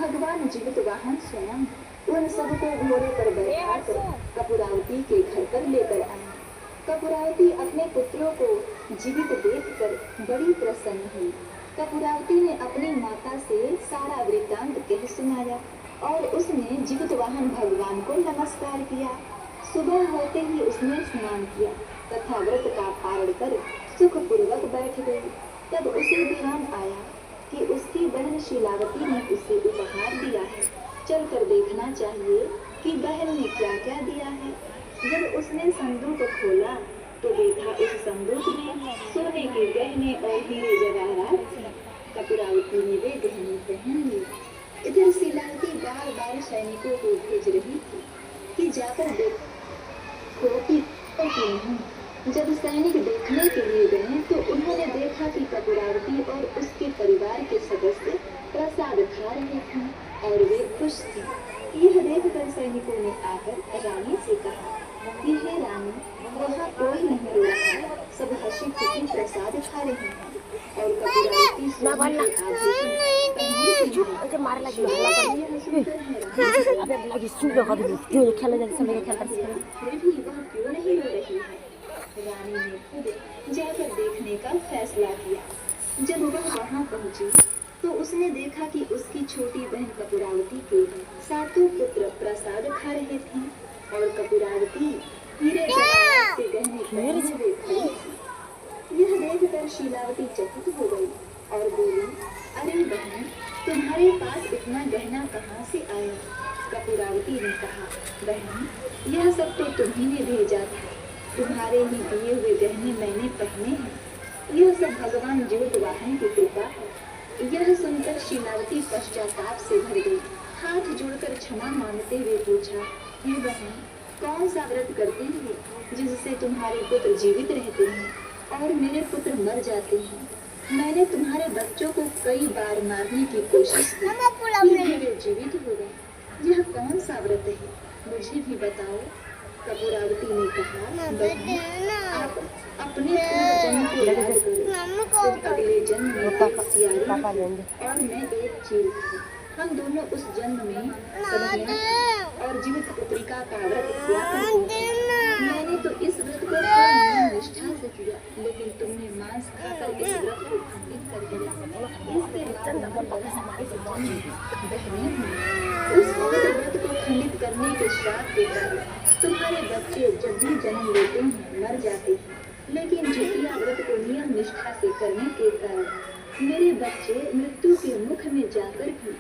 भगवान जीवितवाहन स्वयं उन सबको घोड़े पर बैठाकर कपूरावती के घर पर लेकर आए। कपूरावती अपने पुत्रों को जीवित देखकर बड़ी प्रसन्न हुई। कपूरावती ने अपनी माता से सारा वृत्तांत कह सुनाया और उसने जीवितवाहन भगवान को नमस्कार किया। सुबह होते ही उसने स्नान किया तथा व्रत का पारण कर सुखपूर्वक बैठ गई। तब उसे ध्यान आया कि उसकी बहन शीलावती ने उसे उपहार दिया है, चलकर देखना चाहिए कि बहन ने क्या क्या दिया है। जब उसने संदूक खोला तो देखा उस संदूक में सोने के गहने और हीरे जवाहरात थे। कपूरावती ने वे गहने पहन लिए। इधर शीलावती बार बार सैनिकों को भेज रही थी कि जाकर देखो कि नहीं। जब सैनिक देखने के लिए गए तो उन्होंने देखा कि कपूरावती और उसके परिवार के सदस्य प्रसाद खा रहे थे और वे खुश थे। यह देखकर सैनिकों ने आकर रानी से कहा कि हे रानी, वहाँ कोई नहीं रो रहा है, सब हंसी खुशी प्रसाद खा रहे हैं। और कपूरावती क्यों नहीं रो रही है? रानी ने खुद जाकर देखने का फैसला किया। जब वह वहाँ पहुँची तो उसने देखा कि उसकी छोटी बहन कपूरावती के सातों पुत्र प्रसाद खा रहे थे और कपूरावती हीरे जवाहरात के गहने पहने हुए खड़ी थी। यह देखकर शीलावती चकित हो गई और बोली, अरे बहन, तुम्हारे पास इतना गहना कहाँ से आया? कपूरावती ने कहा, बहन, यह सब तो तुम्ही ने भेजा था, तुम्हारे ही दिए हुए गहने मैंने पहने हैं। यह सब भगवान जीवितवाहन की कृपा है। यह सुनकर शीलावती पश्चाताप से भर गई। हाथ जोड़कर क्षमा मांगते हुए पूछा, हे बहन, कौन सा व्रत करते हैं जिससे तुम्हारे पुत्र जीवित रहते हैं और मेरे पुत्र मर जाते हैं? मैंने तुम्हारे बच्चों को कई बार मारने की कोशिश की, फिर भी वे जीवित हो गए। यह कौन सा व्रत है, मुझे भी बताओ। कपूरावती ने कहा, बहन, आप अपने जन्म को याद करो। अगले जन्म में एक सियारी और मैं एक चील थी। हम दोनों उस जन्म में कन्या और जीवित पुत्रिका का व्रत किया करते थे। मैंने तो इस व्रत को पूरी निष्ठा से किया, लेकिन तुमने मांस खाकर इस व्रत को खंडित कर दिया। इसके बाद उस व्रत को खंडित करने के श्राप के कारण तुम्हारे बच्चे जब भी जन्म लेते हैं मर जाते हैं, लेकिन जितिया व्रत को नियम निष्ठा से करने के कारण मेरे बच्चे मृत्यु के मुख में जाकर भी